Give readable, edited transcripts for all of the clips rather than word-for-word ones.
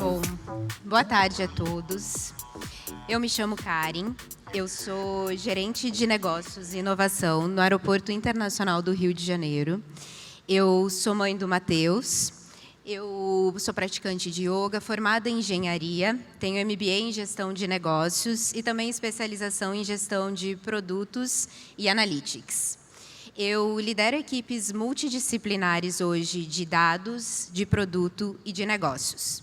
Bom, boa tarde a todos. Eu me chamo Karen, eu sou gerente de negócios e inovação no Aeroporto Internacional do Rio de Janeiro. Eu sou mãe do Matheus, eu sou praticante de yoga, formada em engenharia, tenho MBA em gestão de negócios e também especialização em gestão de produtos e analytics. Eu lidero equipes multidisciplinares hoje de dados, de produto e de negócios.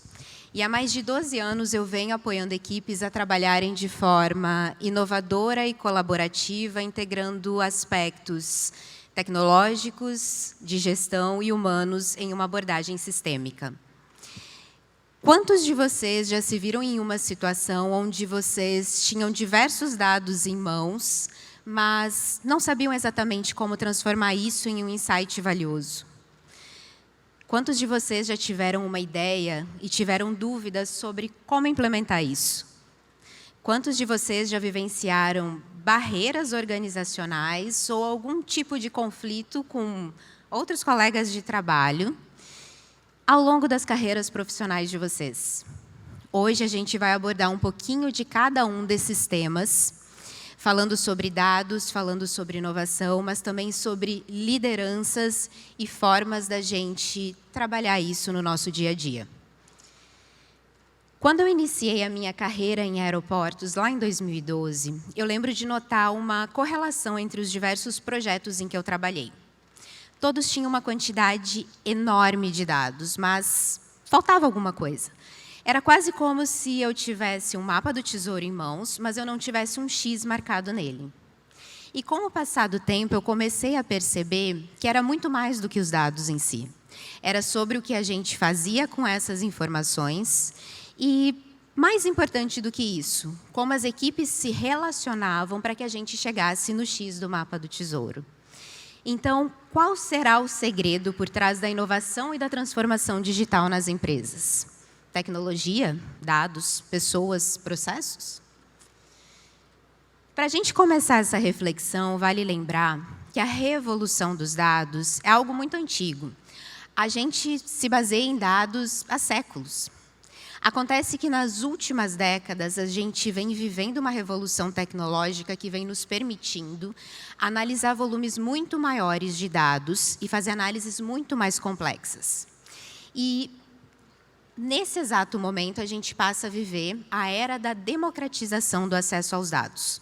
E há mais de 12 anos eu venho apoiando equipes a trabalharem de forma inovadora e colaborativa, integrando aspectos tecnológicos, de gestão e humanos em uma abordagem sistêmica. Quantos de vocês já se viram em uma situação onde vocês tinham diversos dados em mãos, mas não sabiam exatamente como transformar isso em um insight valioso? Quantos de vocês já tiveram uma ideia e tiveram dúvidas sobre como implementar isso? Quantos de vocês já vivenciaram barreiras organizacionais ou algum tipo de conflito com outros colegas de trabalho ao longo das carreiras profissionais de vocês? Hoje a gente vai abordar um pouquinho de cada um desses temas, falando sobre dados, falando sobre inovação, mas também sobre lideranças e formas da gente trabalhar isso no nosso dia a dia. Quando eu iniciei a minha carreira em aeroportos, lá em 2012, eu lembro de notar uma correlação entre os diversos projetos em que eu trabalhei. Todos tinham uma quantidade enorme de dados, mas faltava alguma coisa. Era quase como se eu tivesse um mapa do tesouro em mãos, mas eu não tivesse um X marcado nele. E com o passar do tempo, eu comecei a perceber que era muito mais do que os dados em si. Era sobre o que a gente fazia com essas informações e, mais importante do que isso, como as equipes se relacionavam para que a gente chegasse no X do mapa do tesouro. Então, qual será o segredo por trás da inovação e da transformação digital nas empresas? Tecnologia, dados, pessoas, processos? Para a gente começar essa reflexão, vale lembrar que a revolução dos dados é algo muito antigo. A gente se baseia em dados há séculos. Acontece que nas últimas décadas a gente vem vivendo uma revolução tecnológica que vem nos permitindo analisar volumes muito maiores de dados e fazer análises muito mais complexas. E nesse exato momento, a gente passa a viver a era da democratização do acesso aos dados.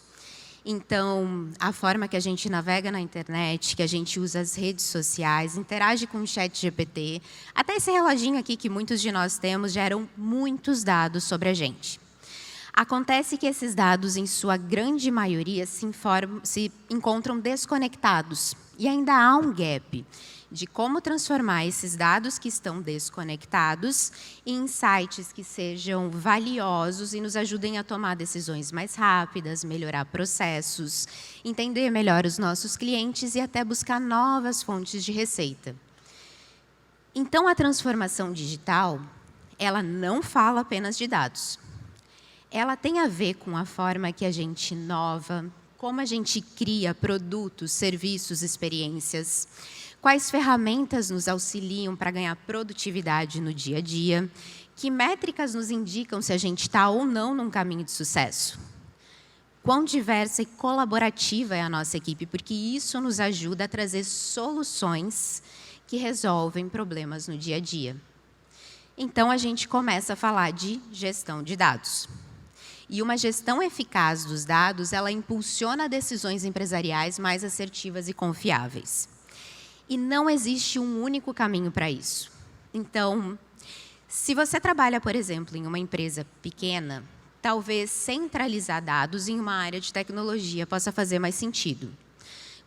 Então, a forma que a gente navega na internet, que a gente usa as redes sociais, interage com o ChatGPT, até esse reloginho aqui que muitos de nós temos, geram muitos dados sobre a gente. Acontece que esses dados, em sua grande maioria, se encontram desconectados. E ainda há um gap de como transformar esses dados que estão desconectados em insights que sejam valiosos e nos ajudem a tomar decisões mais rápidas, melhorar processos, entender melhor os nossos clientes e até buscar novas fontes de receita. Então, a transformação digital, ela não fala apenas de dados. Ela tem a ver com a forma que a gente inova, como a gente cria produtos, serviços, experiências, quais ferramentas nos auxiliam para ganhar produtividade no dia a dia, que métricas nos indicam se a gente está ou não num caminho de sucesso. Quão diversa e colaborativa é a nossa equipe, porque isso nos ajuda a trazer soluções que resolvem problemas no dia a dia. Então, a gente começa a falar de gestão de dados. E uma gestão eficaz dos dados, ela impulsiona decisões empresariais mais assertivas e confiáveis. E não existe um único caminho para isso. Então, se você trabalha, por exemplo, em uma empresa pequena, talvez centralizar dados em uma área de tecnologia possa fazer mais sentido.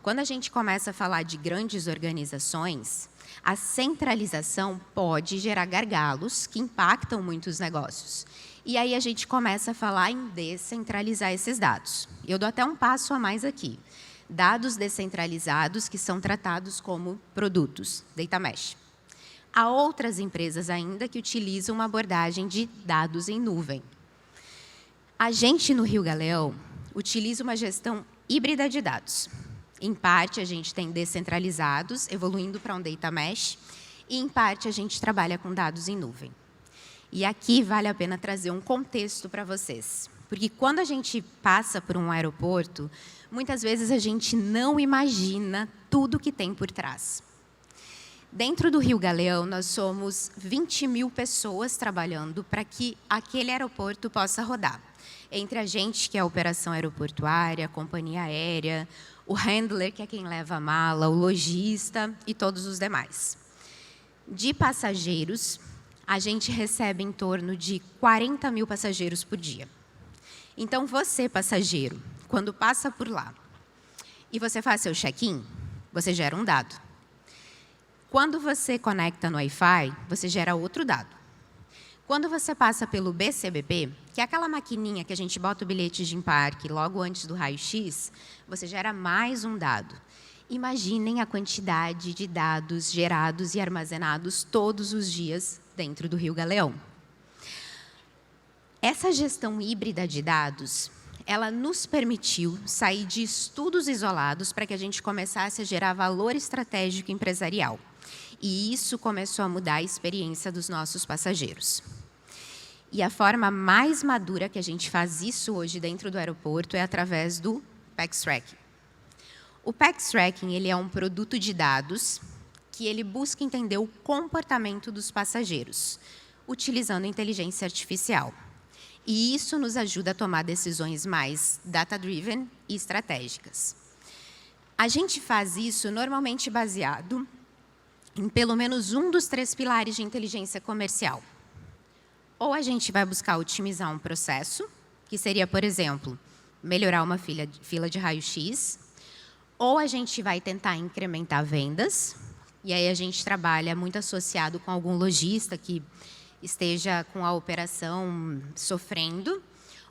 Quando a gente começa a falar de grandes organizações, a centralização pode gerar gargalos que impactam muito os negócios. E aí a gente começa a falar em descentralizar esses dados. Eu dou até um passo a mais aqui. Dados descentralizados que são tratados como produtos, data mesh. Há outras empresas ainda que utilizam uma abordagem de dados em nuvem. A gente, no Rio Galeão, utiliza uma gestão híbrida de dados. Em parte, a gente tem descentralizados, evoluindo para um data mesh, e, em parte, a gente trabalha com dados em nuvem. E aqui vale a pena trazer um contexto para vocês. Porque quando a gente passa por um aeroporto, muitas vezes a gente não imagina tudo que tem por trás. Dentro do Rio Galeão, nós somos 20 mil pessoas trabalhando para que aquele aeroporto possa rodar. Entre a gente, que é a operação aeroportuária, a companhia aérea, o handler, que é quem leva a mala, o lojista e todos os demais. De passageiros, a gente recebe em torno de 40 mil passageiros por dia. Então, você, passageiro, quando passa por lá e você faz seu check-in, você gera um dado. Quando você conecta no Wi-Fi, você gera outro dado. Quando você passa pelo BCBP, que é aquela maquininha que a gente bota o bilhete de embarque logo antes do raio-x, você gera mais um dado. Imaginem a quantidade de dados gerados e armazenados todos os dias dentro do Rio Galeão. Essa gestão híbrida de dados, ela nos permitiu sair de estudos isolados para que a gente começasse a gerar valor estratégico empresarial. E isso começou a mudar a experiência dos nossos passageiros. E a forma mais madura que a gente faz isso hoje dentro do aeroporto é através do PAX Tracking. O PAX Tracking, ele é um produto de dados que ele busca entender o comportamento dos passageiros, utilizando inteligência artificial. E isso nos ajuda a tomar decisões mais data-driven e estratégicas. A gente faz isso normalmente baseado em pelo menos um dos 3 pilares de inteligência comercial. Ou a gente vai buscar otimizar um processo, que seria, por exemplo, melhorar uma fila de raio-x, ou a gente vai tentar incrementar vendas, e aí a gente trabalha muito associado com algum lojista que esteja com a operação sofrendo,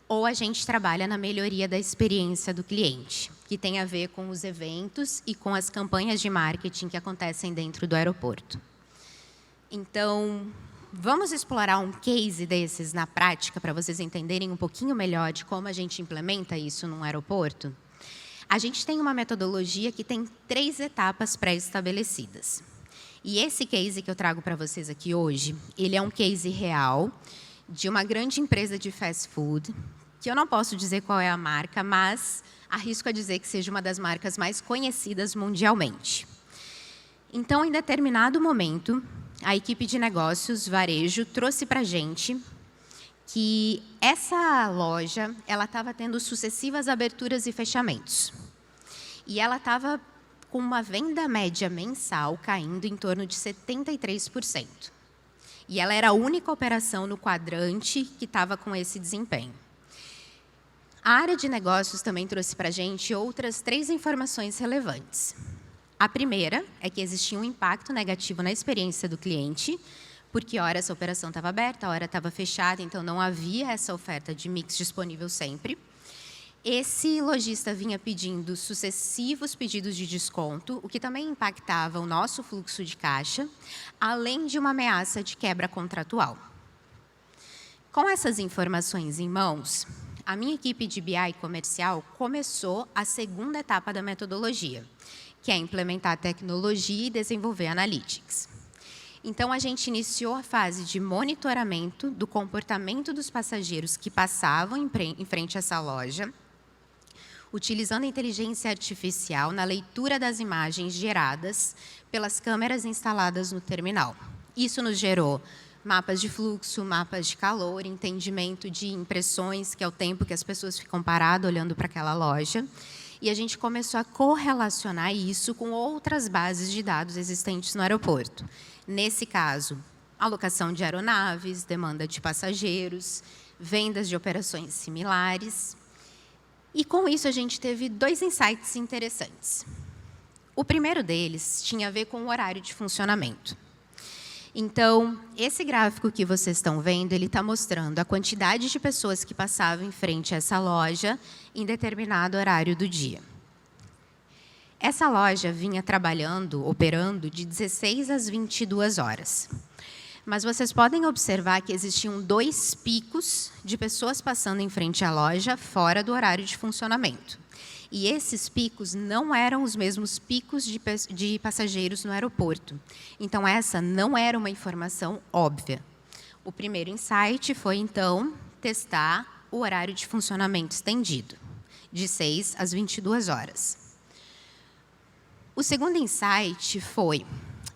ou a gente trabalha na melhoria da experiência do cliente, que tem a ver com os eventos e com as campanhas de marketing que acontecem dentro do aeroporto. Então, vamos explorar um case desses na prática para vocês entenderem um pouquinho melhor de como a gente implementa isso num aeroporto? A gente tem uma metodologia que tem 3 etapas pré-estabelecidas. E esse case que eu trago para vocês aqui hoje, ele é um case real de uma grande empresa de fast food, que eu não posso dizer qual é a marca, mas arrisco a dizer que seja uma das marcas mais conhecidas mundialmente. Então, em determinado momento, a equipe de negócios, varejo, trouxe para a gente que essa loja ela estava tendo sucessivas aberturas e fechamentos. E ela estava com uma venda média mensal caindo em torno de 73%. E ela era a única operação no quadrante que estava com esse desempenho. A área de negócios também trouxe para a gente outras 3 informações relevantes. A primeira é que existia um impacto negativo na experiência do cliente, porque ora essa operação estava aberta, ora estava fechada, então não havia essa oferta de mix disponível sempre. Esse lojista vinha pedindo sucessivos pedidos de desconto, o que também impactava o nosso fluxo de caixa, além de uma ameaça de quebra contratual. Com essas informações em mãos, a minha equipe de BI comercial começou a segunda etapa da metodologia, que é implementar a tecnologia e desenvolver analytics. Então, a gente iniciou a fase de monitoramento do comportamento dos passageiros que passavam em frente a essa loja, utilizando a inteligência artificial na leitura das imagens geradas pelas câmeras instaladas no terminal. Isso nos gerou mapas de fluxo, mapas de calor, entendimento de impressões, que é o tempo que as pessoas ficam paradas olhando para aquela loja. E a gente começou a correlacionar isso com outras bases de dados existentes no aeroporto. Nesse caso, alocação de aeronaves, demanda de passageiros, vendas de operações similares. E, com isso, a gente teve 2 insights interessantes. O primeiro deles tinha a ver com o horário de funcionamento. Então, esse gráfico que vocês estão vendo, ele está mostrando a quantidade de pessoas que passavam em frente a essa loja em determinado horário do dia. Essa loja vinha trabalhando, operando, de 16 às 22 horas. Mas vocês podem observar que existiam 2 picos de pessoas passando em frente à loja fora do horário de funcionamento. E esses picos não eram os mesmos picos de passageiros no aeroporto. Então, essa não era uma informação óbvia. O primeiro insight foi, então, testar o horário de funcionamento estendido, de 6 às 22 horas. O segundo insight foi,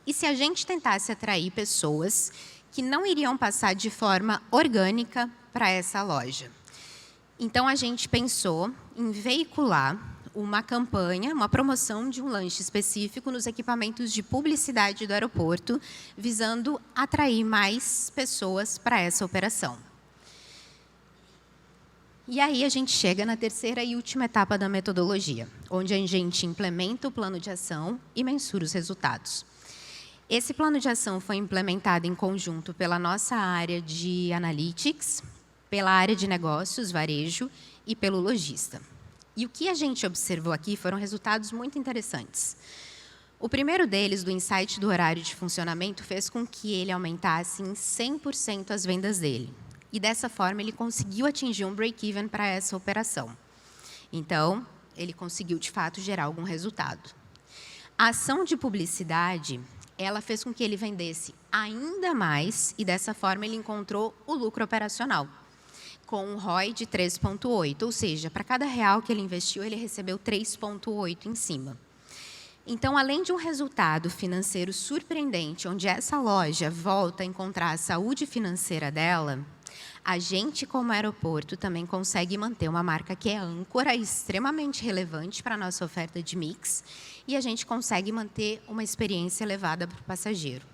e se a gente tentasse atrair pessoas que não iriam passar de forma orgânica para essa loja? Então, a gente pensou em veicular uma campanha, uma promoção de um lanche específico nos equipamentos de publicidade do aeroporto, visando atrair mais pessoas para essa operação. E aí a gente chega na terceira e última etapa da metodologia, onde a gente implementa o plano de ação e mensura os resultados. Esse plano de ação foi implementado em conjunto pela nossa área de Analytics, pela área de negócios, varejo e pelo lojista. E o que a gente observou aqui foram resultados muito interessantes. O primeiro deles, do insight do horário de funcionamento, fez com que ele aumentasse em 100% as vendas dele. E, dessa forma, ele conseguiu atingir um break-even para essa operação. Então, ele conseguiu, de fato, gerar algum resultado. A ação de publicidade, ela fez com que ele vendesse ainda mais e, dessa forma, ele encontrou o lucro operacional, com um ROI de 3,8, ou seja, para cada real que ele investiu, ele recebeu 3,8 em cima. Então, além de um resultado financeiro surpreendente, onde essa loja volta a encontrar a saúde financeira dela, a gente, como aeroporto, também consegue manter uma marca que é âncora, extremamente relevante para a nossa oferta de mix, e a gente consegue manter uma experiência elevada para o passageiro.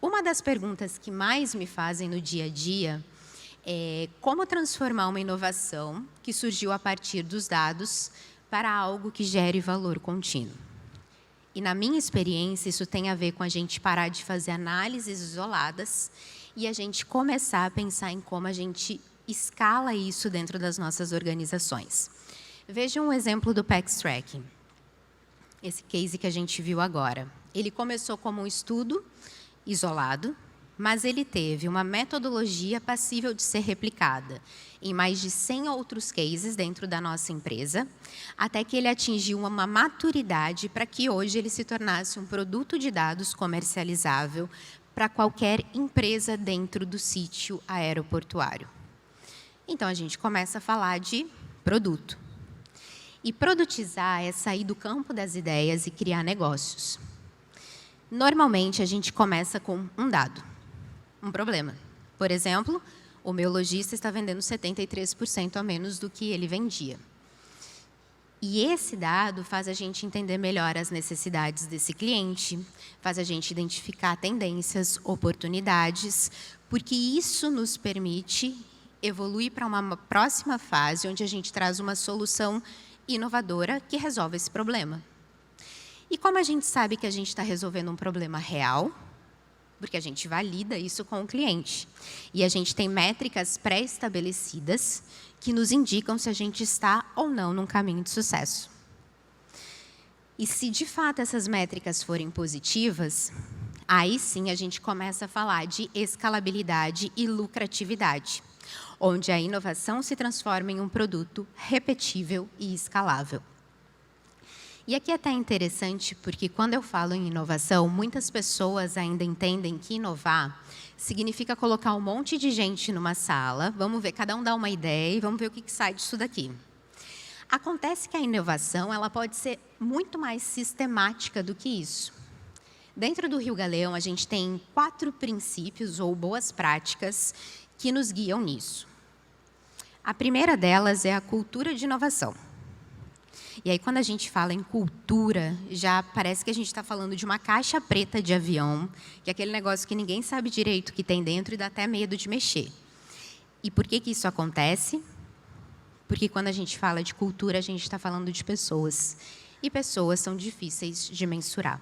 Uma das perguntas que mais me fazem no dia a dia é como transformar uma inovação que surgiu a partir dos dados para algo que gere valor contínuo. E, na minha experiência, isso tem a ver com a gente parar de fazer análises isoladas e a gente começar a pensar em como a gente escala isso dentro das nossas organizações. Veja um exemplo do PAX Tracking, esse case que a gente viu agora. Ele começou como um estudo isolado, mas ele teve uma metodologia passível de ser replicada em mais de 100 outros cases dentro da nossa empresa, até que ele atingiu uma maturidade para que hoje ele se tornasse um produto de dados comercializável para qualquer empresa dentro do sítio aeroportuário. Então, a gente começa a falar de produto. E produtizar é sair do campo das ideias e criar negócios. Normalmente, a gente começa com um dado, um problema. Por exemplo, o meu lojista está vendendo 73% a menos do que ele vendia. E esse dado faz a gente entender melhor as necessidades desse cliente, faz a gente identificar tendências, oportunidades, porque isso nos permite evoluir para uma próxima fase, onde a gente traz uma solução inovadora que resolve esse problema. E como a gente sabe que a gente está resolvendo um problema real? Porque a gente valida isso com o cliente. E a gente tem métricas pré-estabelecidas que nos indicam se a gente está ou não num caminho de sucesso. E se, de fato, essas métricas forem positivas, aí sim a gente começa a falar de escalabilidade e lucratividade, onde a inovação se transforma em um produto repetível e escalável. E aqui é até interessante, porque quando eu falo em inovação, muitas pessoas ainda entendem que inovar significa colocar um monte de gente numa sala, vamos ver, cada um dá uma ideia e vamos ver o que sai disso daqui. Acontece que a inovação ela pode ser muito mais sistemática do que isso. Dentro do Rio Galeão, a gente tem 4 princípios ou boas práticas que nos guiam nisso. A primeira delas é a cultura de inovação. E aí, quando a gente fala em cultura, já parece que a gente está falando de uma caixa preta de avião, que é aquele negócio que ninguém sabe direito o que tem dentro e dá até medo de mexer. E por que isso acontece? Porque quando a gente fala de cultura, a gente está falando de pessoas. E pessoas são difíceis de mensurar.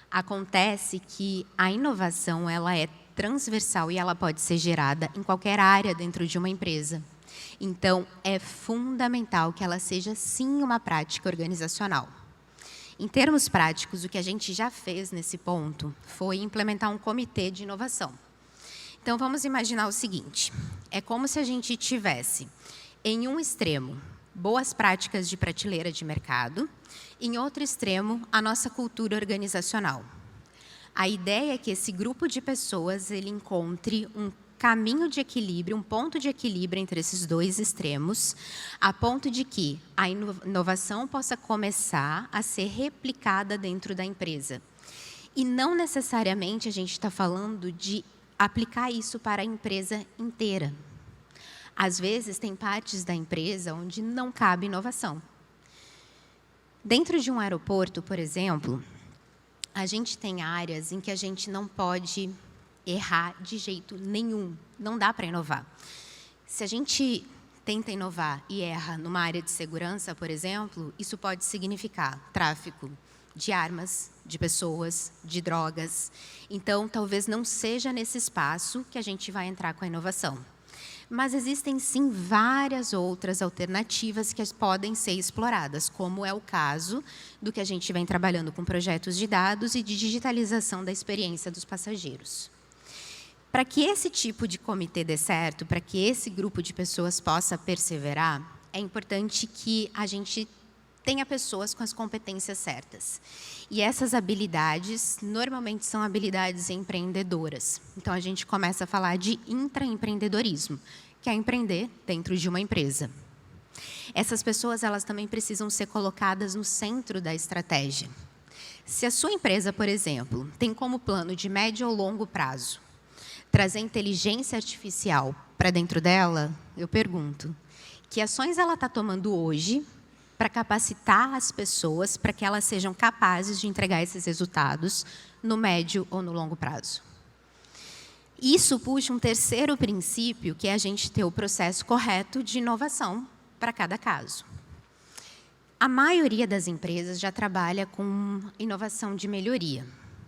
Acontece que a inovação ela é transversal e ela pode ser gerada em qualquer área dentro de uma empresa. Então, é fundamental que ela seja, sim, uma prática organizacional. Em termos práticos, o que a gente já fez nesse ponto foi implementar um comitê de inovação. Então, vamos imaginar o seguinte. É como se a gente tivesse, em um extremo, boas práticas de prateleira de mercado, em outro extremo, a nossa cultura organizacional. A ideia é que esse grupo de pessoas ele encontre um caminho de equilíbrio, um ponto de equilíbrio entre esses dois extremos, a ponto de que a inovação possa começar a ser replicada dentro da empresa. E não necessariamente a gente está falando de aplicar isso para a empresa inteira. Às vezes, tem partes da empresa onde não cabe inovação. Dentro de um aeroporto, por exemplo, a gente tem áreas em que a gente não pode errar de jeito nenhum. Não dá para inovar. Se a gente tenta inovar e erra numa área de segurança, por exemplo, isso pode significar tráfico de armas, de pessoas, de drogas. Então, talvez não seja nesse espaço que a gente vai entrar com a inovação. Mas existem, sim, várias outras alternativas que podem ser exploradas, como é o caso do que a gente vem trabalhando com projetos de dados e de digitalização da experiência dos passageiros. Para que esse tipo de comitê dê certo, para que esse grupo de pessoas possa perseverar, é importante que a gente tenha pessoas com as competências certas. E essas habilidades, normalmente, são habilidades empreendedoras. Então, a gente começa a falar de intraempreendedorismo, que é empreender dentro de uma empresa. Essas pessoas, elas também precisam ser colocadas no centro da estratégia. Se a sua empresa, por exemplo, tem como plano de médio ou longo prazo trazer inteligência artificial para dentro dela, eu pergunto, que ações ela está tomando hoje para capacitar as pessoas para que elas sejam capazes de entregar esses resultados no médio ou no longo prazo? Isso puxa um terceiro princípio, que é a gente ter o processo correto de inovação para cada caso. A maioria das empresas já trabalha com inovação de melhoria.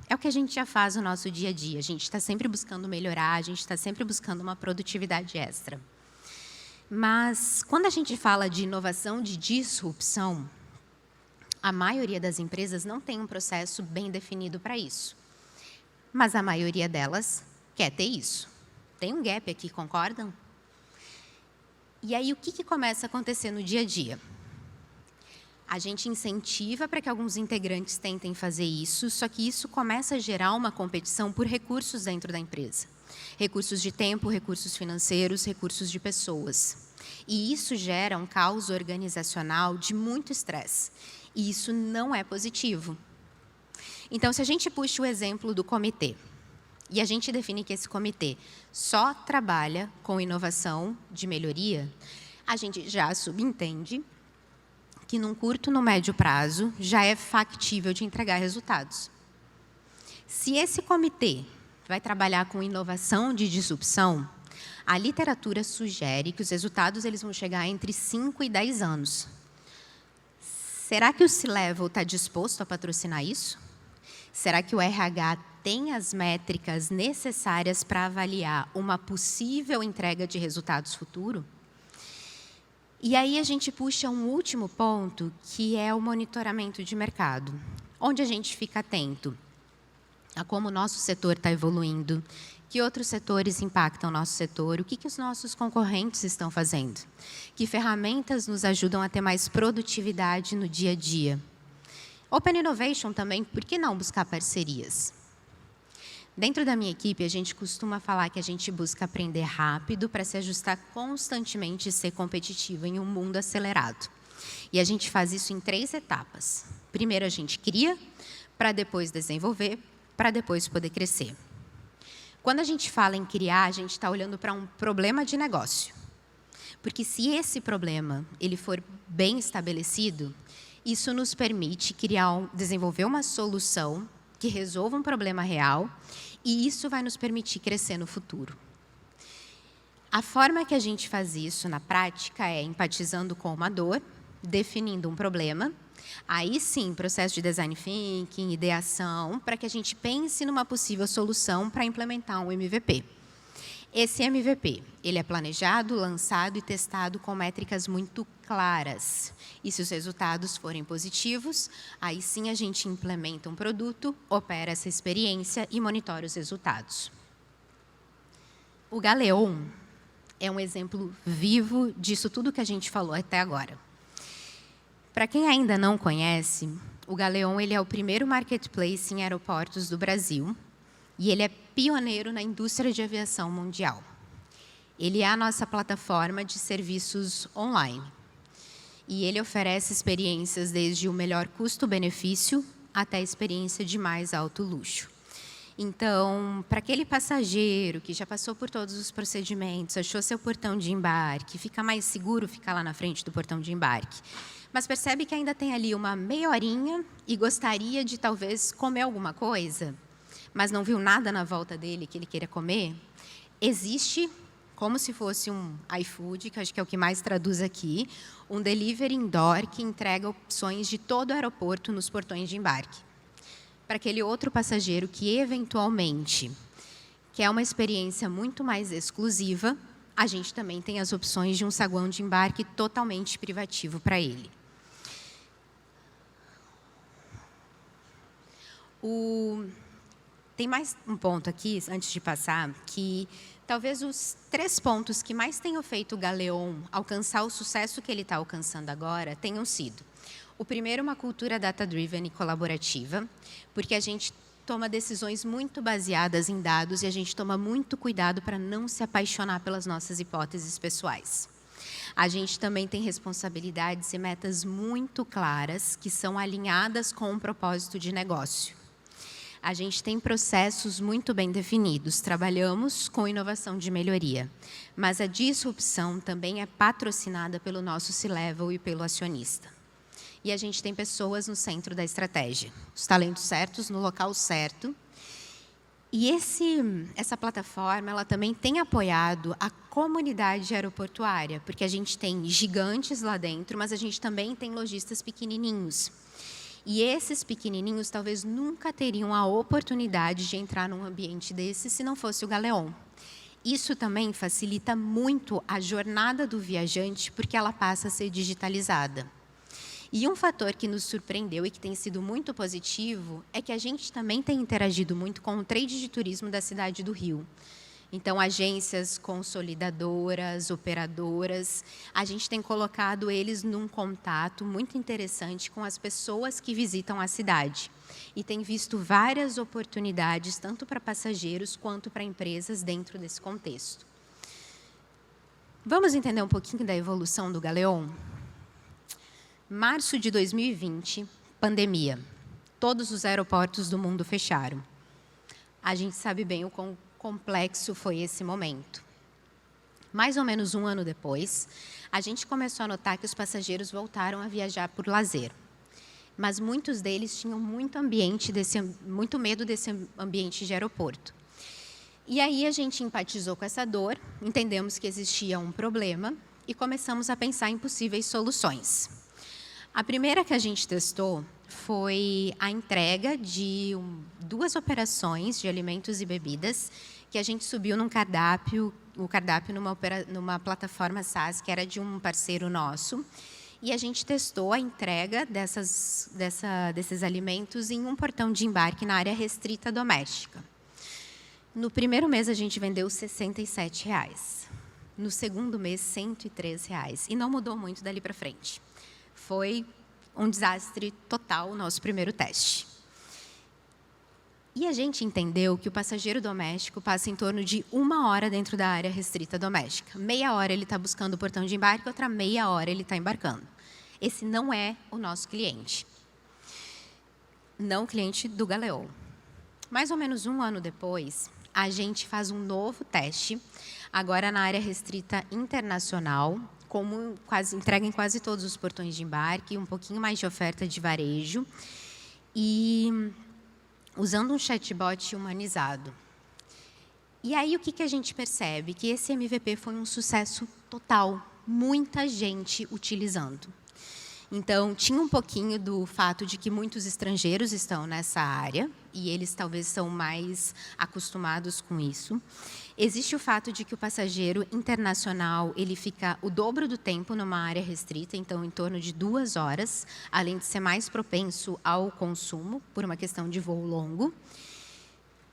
É o que a gente já faz no nosso dia a dia. A gente está sempre buscando melhorar, a gente está sempre buscando uma produtividade extra. Mas, quando a gente fala de inovação de disrupção, a maioria das empresas não tem um processo bem definido para isso. Mas a maioria delas quer ter isso. Tem um gap aqui, concordam? E aí, o que começa a acontecer no dia a dia? A gente incentiva para que alguns integrantes tentem fazer isso, só que isso começa a gerar uma competição por recursos dentro da empresa. Recursos de tempo, recursos financeiros, recursos de pessoas. E isso gera um caos organizacional de muito estresse. E isso não é positivo. Então, se a gente puxa o exemplo do comitê, e a gente define que esse comitê só trabalha com inovação de melhoria, a gente já subentende que num curto e no médio prazo já é factível de entregar resultados. Se esse comitê vai trabalhar com inovação de disrupção, a literatura sugere que os resultados eles vão chegar entre 5 e 10 anos. Será que o C-Level está disposto a patrocinar isso? Será que o RH tem as métricas necessárias para avaliar uma possível entrega de resultados futuro? E aí a gente puxa um último ponto, que é o monitoramento de mercado, onde a gente fica atento a como o nosso setor está evoluindo, que outros setores impactam o nosso setor, o que os nossos concorrentes estão fazendo, que ferramentas nos ajudam a ter mais produtividade no dia a dia. Open Innovation também, por que não buscar parcerias? Dentro da minha equipe, a gente costuma falar que a gente busca aprender rápido para se ajustar constantemente e ser competitivo em um mundo acelerado. E a gente faz isso em 3 etapas. Primeiro, a gente cria, para depois desenvolver, para depois poder crescer. Quando a gente fala em criar, a gente está olhando para um problema de negócio. Porque se esse problema ele for bem estabelecido, isso nos permite desenvolver uma solução que resolva um problema real, e isso vai nos permitir crescer no futuro. A forma que a gente faz isso na prática é empatizando com uma dor, definindo um problema, aí sim, processo de design thinking, ideação, para que a gente pense numa possível solução para implementar um MVP. Esse MVP, ele é planejado, lançado e testado com métricas muito claras. E se os resultados forem positivos, aí sim a gente implementa um produto, opera essa experiência e monitora os resultados. O Galeon é um exemplo vivo disso tudo que a gente falou até agora. Para quem ainda não conhece, o Galeon ele é o primeiro marketplace em aeroportos do Brasil e ele é pioneiro na indústria de aviação mundial. Ele é a nossa plataforma de serviços online. E ele oferece experiências desde o melhor custo-benefício até a experiência de mais alto luxo. Então, para aquele passageiro que já passou por todos os procedimentos, achou seu portão de embarque, fica mais seguro ficar lá na frente do portão de embarque, mas percebe que ainda tem ali uma meia horinha e gostaria de talvez comer alguma coisa, mas não viu nada na volta dele que ele queira comer, existe, como se fosse um iFood, que acho que é o que mais traduz aqui, um delivery indoor que entrega opções de todo o aeroporto nos portões de embarque. Para aquele outro passageiro que, eventualmente, quer uma experiência muito mais exclusiva, a gente também tem as opções de um saguão de embarque totalmente privativo para ele. Tem mais um ponto aqui, antes de passar, que talvez os 3 pontos que mais tenham feito o Galeon alcançar o sucesso que ele está alcançando agora tenham sido: o primeiro, uma cultura data-driven e colaborativa, porque a gente toma decisões muito baseadas em dados e a gente toma muito cuidado para não se apaixonar pelas nossas hipóteses pessoais. A gente também tem responsabilidades e metas muito claras que são alinhadas com um propósito de negócio. A gente tem processos muito bem definidos, trabalhamos com inovação de melhoria, mas a disrupção também é patrocinada pelo nosso C-Level e pelo acionista. E a gente tem pessoas no centro da estratégia, os talentos certos no local certo. E essa plataforma ela também tem apoiado a comunidade aeroportuária, porque a gente tem gigantes lá dentro, mas a gente também tem lojistas pequenininhos. E esses pequenininhos talvez nunca teriam a oportunidade de entrar num ambiente desse se não fosse o Galeon. Isso também facilita muito a jornada do viajante, porque ela passa a ser digitalizada. E um fator que nos surpreendeu e que tem sido muito positivo é que a gente também tem interagido muito com o trade de turismo da cidade do Rio. Então, agências consolidadoras, operadoras, a gente tem colocado eles num contato muito interessante com as pessoas que visitam a cidade. E tem visto várias oportunidades, tanto para passageiros quanto para empresas dentro desse contexto. Vamos entender um pouquinho da evolução do Galeon? Março de 2020, pandemia. Todos os aeroportos do mundo fecharam. A gente sabe bem o quão complexo foi esse momento. Mais ou menos um ano depois, a gente começou a notar que os passageiros voltaram a viajar por lazer. Mas muitos deles tinham muito medo desse ambiente de aeroporto. E aí a gente empatizou com essa dor, entendemos que existia um problema e começamos a pensar em possíveis soluções. A primeira que a gente testou foi a entrega de 2 operações de alimentos e bebidas que a gente subiu num cardápio, numa plataforma SaaS que era de um parceiro nosso. E a gente testou a entrega desses alimentos em um portão de embarque na área restrita doméstica. No primeiro mês, a gente vendeu R$ 67. No segundo mês, R$ 103. E não mudou muito dali para frente. Foi um desastre total o nosso primeiro teste. E a gente entendeu que o passageiro doméstico passa em torno de 1 hora dentro da área restrita doméstica. Meia hora ele está buscando o portão de embarque, outra meia hora ele está embarcando. Esse não é o nosso cliente. Não o cliente do Galeon. Mais ou menos 1 ano depois, a gente faz um novo teste, agora na área restrita internacional, entrega em quase todos os portões de embarque, um pouquinho mais de oferta de varejo, e usando um chatbot humanizado. E aí, o que a gente percebe? Que esse MVP foi um sucesso total, muita gente utilizando. Então, tinha um pouquinho do fato de que muitos estrangeiros estão nessa área, e eles talvez são mais acostumados com isso. Existe o fato de que o passageiro internacional ele fica o dobro do tempo numa área restrita, então em torno de 2 horas, além de ser mais propenso ao consumo, por uma questão de voo longo.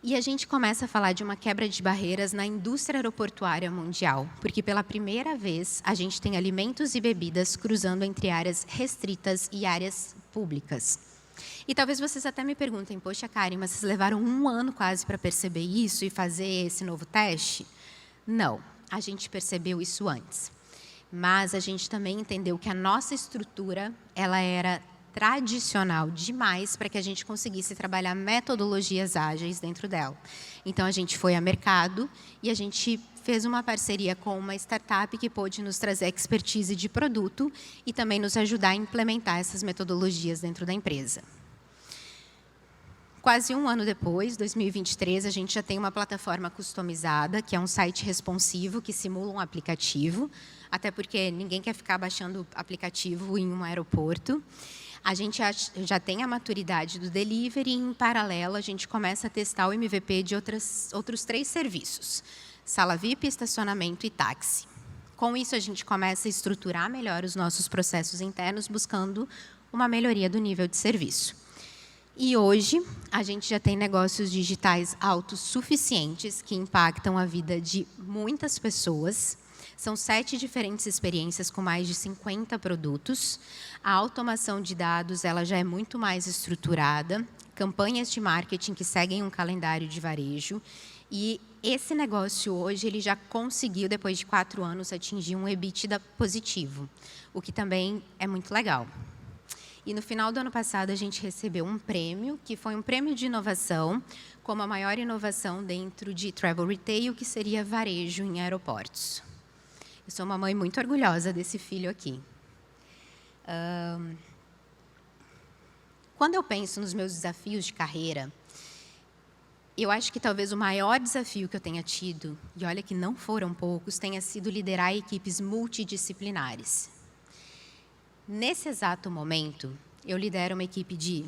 E a gente começa a falar de uma quebra de barreiras na indústria aeroportuária mundial, porque pela primeira vez a gente tem alimentos e bebidas cruzando entre áreas restritas e áreas públicas. E talvez vocês até me perguntem, poxa, Karen, mas vocês levaram 1 ano quase para perceber isso e fazer esse novo teste? Não, a gente percebeu isso antes. Mas a gente também entendeu que a nossa estrutura ela era tradicional demais para que a gente conseguisse trabalhar metodologias ágeis dentro dela. Então, a gente foi a mercado e a gente fez uma parceria com uma startup que pôde nos trazer expertise de produto e também nos ajudar a implementar essas metodologias dentro da empresa. Quase 1 ano depois, 2023, a gente já tem uma plataforma customizada, que é um site responsivo, que simula um aplicativo, até porque ninguém quer ficar baixando aplicativo em um aeroporto. A gente já tem a maturidade do delivery e, em paralelo, a gente começa a testar o MVP de outros 3 serviços: sala VIP, estacionamento e táxi. Com isso, a gente começa a estruturar melhor os nossos processos internos, buscando uma melhoria do nível de serviço. E hoje, a gente já tem negócios digitais autossuficientes que impactam a vida de muitas pessoas. São 7 diferentes experiências com mais de 50 produtos. A automação de dados ela já é muito mais estruturada, campanhas de marketing que seguem um calendário de varejo. E esse negócio hoje ele já conseguiu, depois de 4 anos, atingir um EBITDA positivo, o que também é muito legal. E no final do ano passado, a gente recebeu um prêmio, que foi um prêmio de inovação, como a maior inovação dentro de travel retail, que seria varejo em aeroportos. Eu sou uma mãe muito orgulhosa desse filho aqui. Quando eu penso nos meus desafios de carreira, eu acho que talvez o maior desafio que eu tenha tido, e olha que não foram poucos, tenha sido liderar equipes multidisciplinares. Nesse exato momento, eu lidero uma equipe de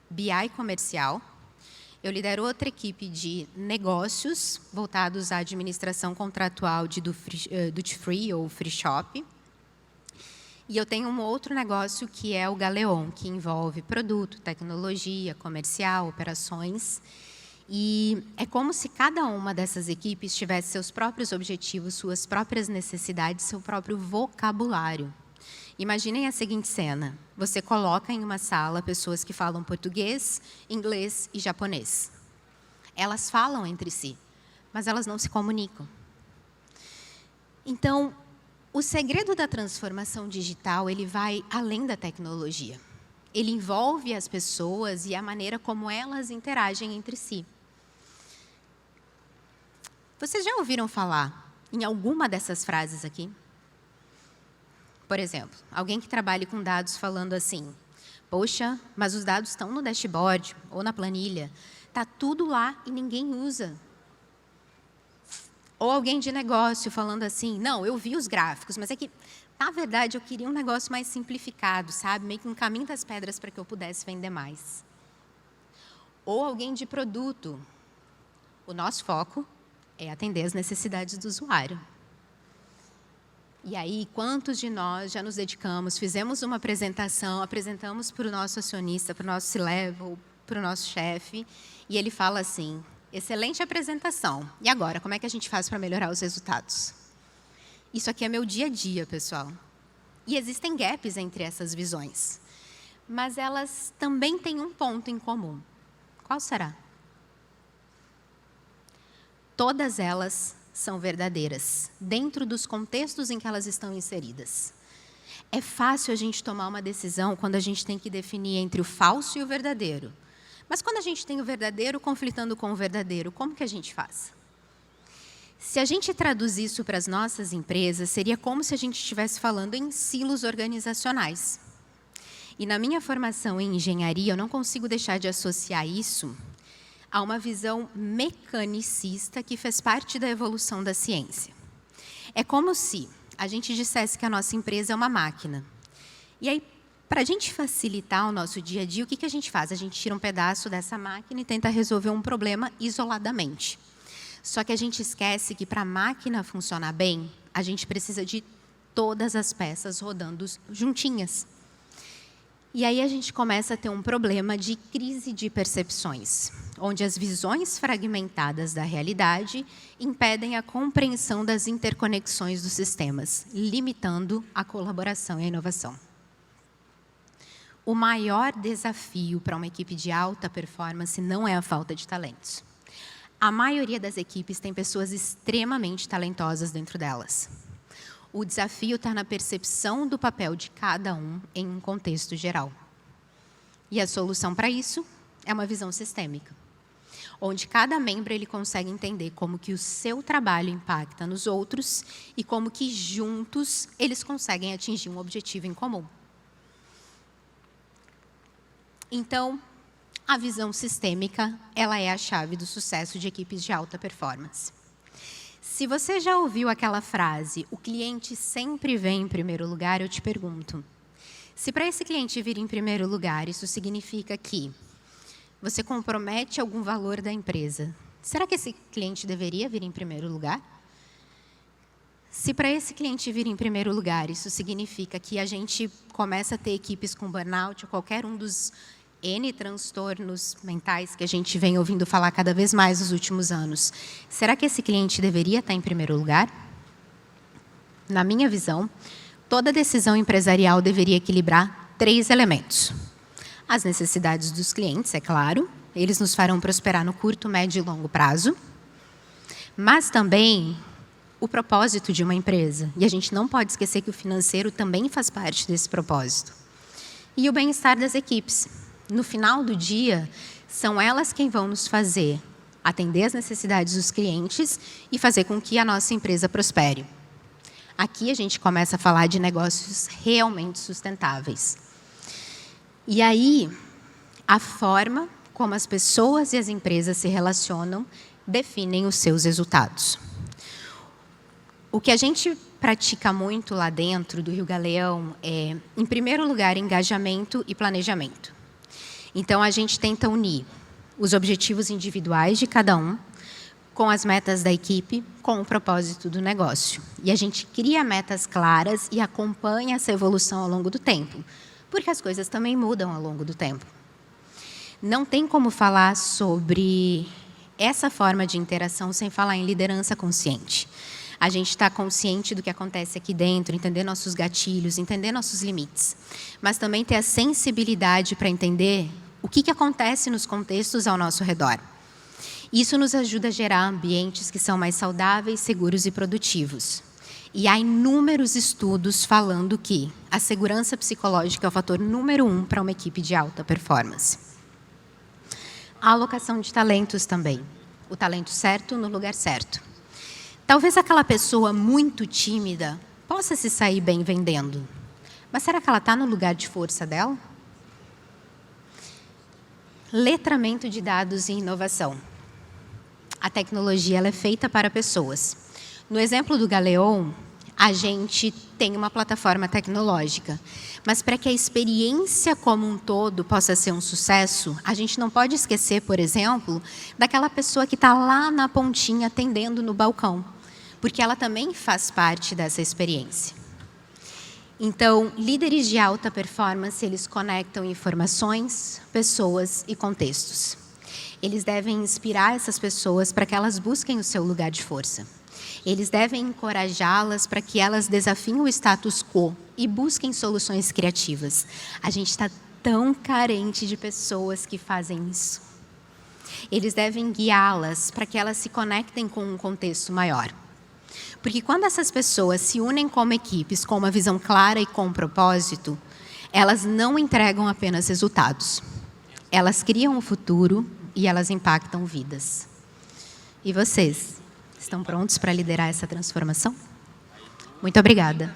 BI comercial, eu lidero outra equipe de negócios voltados à administração contratual de duty free ou free shop. E eu tenho um outro negócio que é o Galeon, que envolve produto, tecnologia, comercial, operações. E é como se cada uma dessas equipes tivesse seus próprios objetivos, suas próprias necessidades, seu próprio vocabulário. Imaginem a seguinte cena. Você coloca em uma sala pessoas que falam português, inglês e japonês. Elas falam entre si, mas elas não se comunicam. Então, o segredo da transformação digital ele vai além da tecnologia. Ele envolve as pessoas e a maneira como elas interagem entre si. Vocês já ouviram falar em alguma dessas frases aqui? Por exemplo, alguém que trabalhe com dados falando assim, poxa, mas os dados estão no dashboard ou na planilha, está tudo lá e ninguém usa. Ou alguém de negócio falando assim, não, eu vi os gráficos, mas é que, na verdade, eu queria um negócio mais simplificado, sabe? Meio que um caminho das pedras para que eu pudesse vender mais. Ou alguém de produto. O nosso foco é atender as necessidades do usuário. E aí, quantos de nós já nos dedicamos, fizemos uma apresentação, apresentamos para o nosso acionista, para o nosso C-level, para o nosso chefe, e ele fala assim, excelente apresentação, e agora, como é que a gente faz para melhorar os resultados? Isso aqui é meu dia a dia, pessoal. E existem gaps entre essas visões, mas elas também têm um ponto em comum. Qual será? Todas elas são verdadeiras, dentro dos contextos em que elas estão inseridas. É fácil a gente tomar uma decisão quando a gente tem que definir entre o falso e o verdadeiro. Mas quando a gente tem o verdadeiro conflitando com o verdadeiro, como que a gente faz? Se a gente traduzir isso para as nossas empresas, seria como se a gente estivesse falando em silos organizacionais. E na minha formação em engenharia, eu não consigo deixar de associar isso a uma visão mecanicista que fez parte da evolução da ciência. É como se a gente dissesse que a nossa empresa é uma máquina. E aí, para a gente facilitar o nosso dia a dia, o que a gente faz? A gente tira um pedaço dessa máquina e tenta resolver um problema isoladamente. Só que a gente esquece que para a máquina funcionar bem, a gente precisa de todas as peças rodando juntinhas. E aí a gente começa a ter um problema de crise de percepções, onde as visões fragmentadas da realidade impedem a compreensão das interconexões dos sistemas, limitando a colaboração e a inovação. O maior desafio para uma equipe de alta performance não é a falta de talentos. A maioria das equipes tem pessoas extremamente talentosas dentro delas. O desafio está na percepção do papel de cada um em um contexto geral. E a solução para isso é uma visão sistêmica, onde cada membro ele consegue entender como que o seu trabalho impacta nos outros e como que juntos eles conseguem atingir um objetivo em comum. Então, a visão sistêmica, ela é a chave do sucesso de equipes de alta performance. Se você já ouviu aquela frase, o cliente sempre vem em primeiro lugar, eu te pergunto, se para esse cliente vir em primeiro lugar, isso significa que você compromete algum valor da empresa, será que esse cliente deveria vir em primeiro lugar? Se para esse cliente vir em primeiro lugar, isso significa que a gente começa a ter equipes com burnout ou qualquer um dos N transtornos mentais que a gente vem ouvindo falar cada vez mais nos últimos anos. Será que esse cliente deveria estar em primeiro lugar? Na minha visão, toda decisão empresarial deveria equilibrar 3 elementos. As necessidades dos clientes, é claro, eles nos farão prosperar no curto, médio e longo prazo, mas também o propósito de uma empresa. E a gente não pode esquecer que o financeiro também faz parte desse propósito. E o bem-estar das equipes. No final do dia, são elas quem vão nos fazer atender as necessidades dos clientes e fazer com que a nossa empresa prospere. Aqui a gente começa a falar de negócios realmente sustentáveis. E aí, a forma como as pessoas e as empresas se relacionam definem os seus resultados. O que a gente pratica muito lá dentro do Rio Galeão é, em primeiro lugar, engajamento e planejamento. Então, a gente tenta unir os objetivos individuais de cada um com as metas da equipe, com o propósito do negócio. E a gente cria metas claras e acompanha essa evolução ao longo do tempo, porque as coisas também mudam ao longo do tempo. Não tem como falar sobre essa forma de interação sem falar em liderança consciente. A gente está consciente do que acontece aqui dentro, entender nossos gatilhos, entender nossos limites, mas também ter a sensibilidade para entender o que acontece nos contextos ao nosso redor. Isso nos ajuda a gerar ambientes que são mais saudáveis, seguros e produtivos. E há inúmeros estudos falando que a segurança psicológica é o fator número 1 para uma equipe de alta performance. A alocação de talentos também. O talento certo no lugar certo. Talvez aquela pessoa muito tímida possa se sair bem vendendo. Mas será que ela está no lugar de força dela? Letramento de dados e inovação. A tecnologia ela é feita para pessoas. No exemplo do Galeon, a gente tem uma plataforma tecnológica. Mas para que a experiência como um todo possa ser um sucesso, a gente não pode esquecer, por exemplo, daquela pessoa que está lá na pontinha atendendo no balcão, porque ela também faz parte dessa experiência. Então, líderes de alta performance, eles conectam informações, pessoas e contextos. Eles devem inspirar essas pessoas para que elas busquem o seu lugar de força. Eles devem encorajá-las para que elas desafiem o status quo e busquem soluções criativas. A gente está tão carente de pessoas que fazem isso. Eles devem guiá-las para que elas se conectem com um contexto maior. Porque quando essas pessoas se unem como equipes, com uma visão clara e com um propósito, elas não entregam apenas resultados. Elas criam um futuro e elas impactam vidas. E vocês, estão prontos para liderar essa transformação? Muito obrigada.